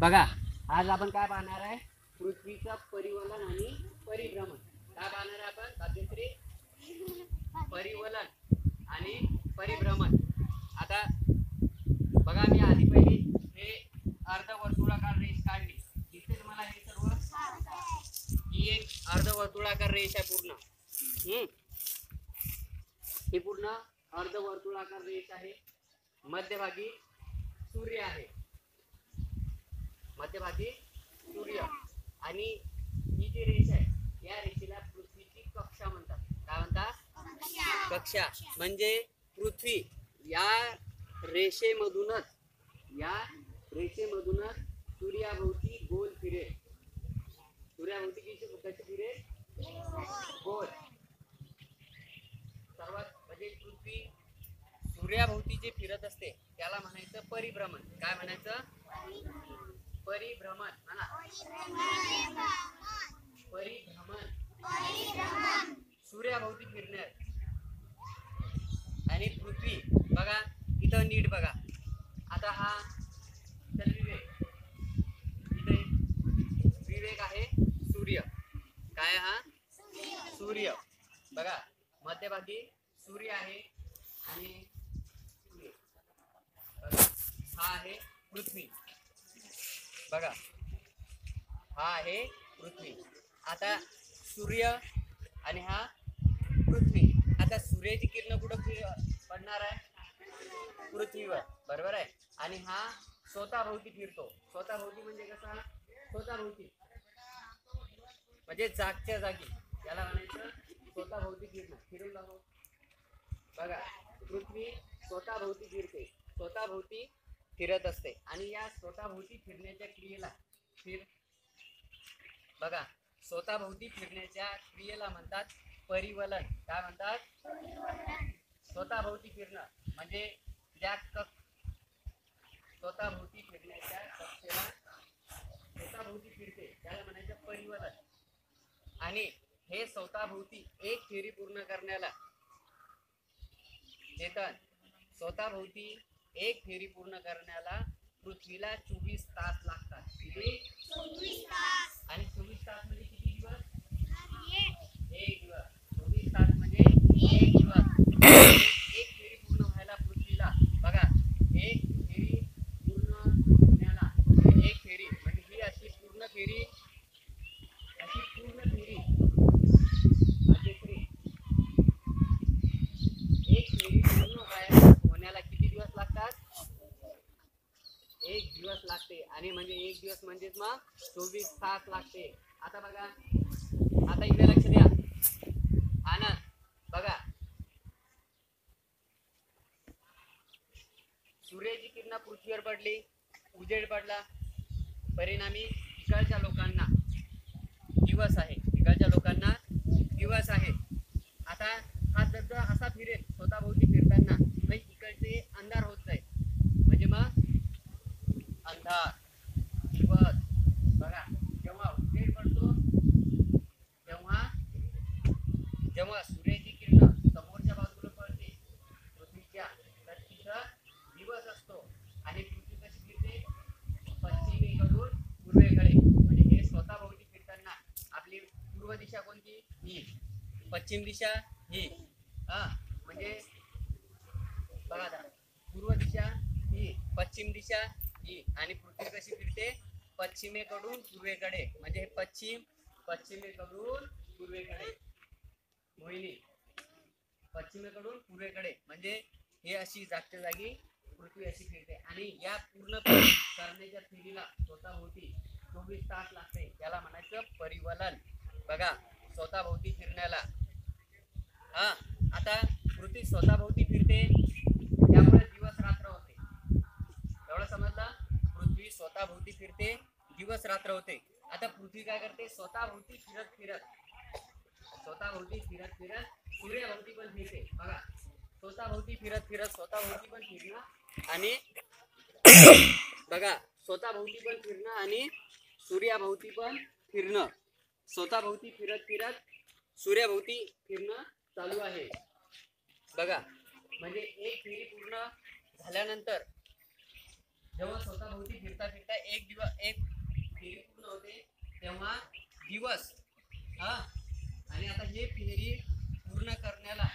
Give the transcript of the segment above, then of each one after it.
बघा आज आपण काय पाहणार आहे, पृथ्वीचं परिवलन आणि परिभ्रमण. काय पाहणार आहे आपण भाग्यश्री? परिवलन आणि परिभ्रमण. आता बघा मी आधी पहिली हे अर्धवर्तुळाकार रेष काढली. दिसते तुम्हाला हे सर्व? ही एक अर्धवर्तुळाकार रेष आहे पूर्ण. ही पूर्ण अर्धवर्तुळाकार रेष आहे. मध्यभागी सूर्य आहे, मध्यभागी सूर्य. आणि ही जी रेष आहे या रेषेला पृथ्वीची कक्षा म्हणतात. काय म्हणतात? कक्षा. म्हणजे पृथ्वी या रेषेमधूनच सूर्याभोवती गोल फिरेल. सूर्याभोवती कशी फिरेल? गोल. सर्वात म्हणजे पृथ्वी सूर्याभोवती जे फिरत असते त्याला म्हणायचं परिभ्रमण. काय म्हणायचं? परिभ्रमण. परिभ्रमण सूर्याभोवती फिरणे. आणि पृथ्वी बघा इथं नीट बघा. आता हा विवेक, इथे विवेक आहे सूर्य. काय? हा सूर्य. बघा मध्यभागी सूर्य आहे आणि हा आहे पृथ्वी. बघा हा आहे पृथ्वी. आता सूर्य आणि हा पृथ्वी. आता सूर्याची किरण कुठं पडणार आहे? पृथ्वीवर. बरोबर आहे. आणि हा स्वतःभोवती फिरतो. स्वतःभोवती म्हणजे कसा? स्वतःभोवती म्हणजे जागच्या जागी. याला म्हणायचं स्वतःभोवती फिरणं. फिरून दाखव. बघा पृथ्वी स्वतःभोवती फिरते, स्वतःभोवती फिरत असते. आणि या स्वतःभोवती फिरण्याच्या क्रियेला बघा स्वतःभोवती फिरण्याच्या क्रियेला म्हणतात परिवलन. काय म्हणतात? स्वतःभोवती फिरणं म्हणजे ज्या स्वतःभोवती फिरण्याच्या कक्षेला स्वतःभोवती फिरते त्याला म्हणायचं परिवलन. आणि हे स्वतःभोवती एक फेरी पूर्ण करण्याला स्वतःभोवती एक फेरी पूर्ण करण्याला पृथ्वीला 24 तास लागतात. किती? 24 तास. आणि 24 तास म्हणजे किती दिवस? एक दिवस. 24 तास म्हणजे एक दिवस. एक फेरी पूर्ण व्हायला पृथ्वीला बघा एक फेरी पूर्ण होण्याला एक फेरी म्हणजे ही अशी पूर्ण फेरी एक फेरी पूर्ण होण्याला किती दिवस लागतात? एक दिवस लागते. आणि म्हणजे एक दिवस म्हणजेच मग 24 तास लागते. आता बघा, आता इकडे लक्ष द्या. आनंद बघा सूर्याची किरण पृथ्वीवर पडली, उजेड पडला, परिणामी इकडच्या लोकांना दिवस आहे. इकडच्या लोकांना दिवस आहे. आता हा जर असा फिरेल स्वतःभोवती फिरताना मग इकडचे अंधार होत जाईल. म्हणजे मग अंधार दिवस. बघा जेव्हा उजेड पडतो जेव्हा सूर्याची किरण समोरच्या बाजूला पडते पृथ्वीच्या, तर तिथं दिवस असतो. आणि पृथ्वी कशी फिरते? पश्चिमेकडून पूर्वेकडे. म्हणजे हे स्वतःभोवती फिरताना आपली पूर्व दिशा कोणती? ही. पश्चिम दिशा ही. म्हणजे बघा पूर्व दिशा ही, पश्चिम दिशा ही. आणि पृथ्वी कशी फिरते? पश्चिमेकडून पूर्वेकडे. म्हणजे हे पश्चिमेकडून पूर्वेकडे. मोहिनी पश्चिमेकडून पूर्वेकडे म्हणजे हे अशी जागच्या जागी पृथ्वी अशी फिरते. आणि या पूर्ण करण्याच्या फेरीला स्वतःभोवती 24 तास लागते. त्याला म्हणायचं परिवलन. बघा स्वतःभोवती फिरण्याला. आता पृथ्वी स्वतःभोवती फिरते त्यामुळे दिवस रात्र होते. एवढं समजलं? पृथ्वी स्वतःभोवती फिरते, दिवस रात्र होते. आता पृथ्वी काय करते? स्वतःभोवती फिरत सूर्याभोवती पण फिरते. बघा स्वतःभोवती फिरत स्वतःभोवती पण फिरणं आणि बघा स्वतःभोवती पण फिरणं आणि सूर्याभोवती पण फिरणं. स्वतःभोवती फिरत सूर्याभोवती फिरणं चालू आहे. बघा म्हणजे एक फेरी पूर्ण झाल्यानंतर जेव्हा स्वतःभोवती फिरता फिरता एक फेरी पूर्ण होते तेव्हा दिवस हा आणि आता हे फेरी पूर्ण करण्याला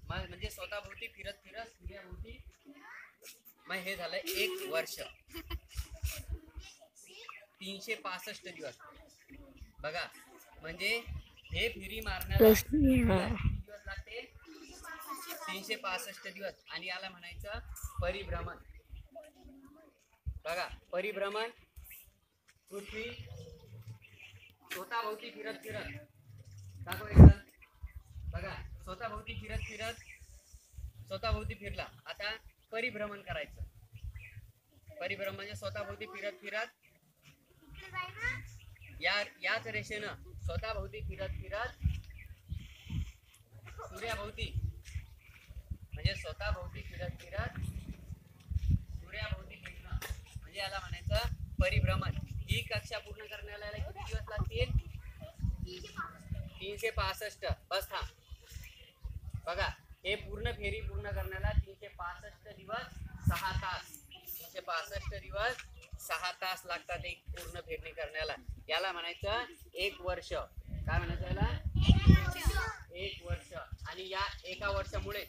म्हणजे स्वतःभोवती फिरत फिरत सूर्याभोवती मग हे झालं 1 वर्ष 365 दिवस बघा म्हणजे हे फेरी मारण्याला किती दिवस लागते 365 दिवस आणि याला म्हणायचं परिभ्रमण बघा परिभ्रमण पृथ्वी स्वतःभोवती फिरत फिरत दाखव एकदा बघा स्वतःभोवती फिरला आता परिभ्रमण करायचं परिभ्रमण म्हणजे स्वतःभोवती फिरत फिरत याच रेषेनं स्वतःभोवती फिरत फिरत सूर्याभोवती म्हणजे स्वतःभोवती फिरत फिरत सूर्याभोवती फिरणं म्हणजे याला म्हणायचं परिभ्रमण ही कक्षा पूर्ण करण्याला किती दिवस लागतील 365 बस हा बघा हे पूर्ण फेरी पूर्ण करण्याला 365 दिवस 6 तास 365 दिवस 6 तास लागतात एक पूर्ण फेरणी करण्याला याला म्हणायचं 1 वर्ष काय म्हणायचं याला 1 वर्ष आणि या एका वर्षामुळे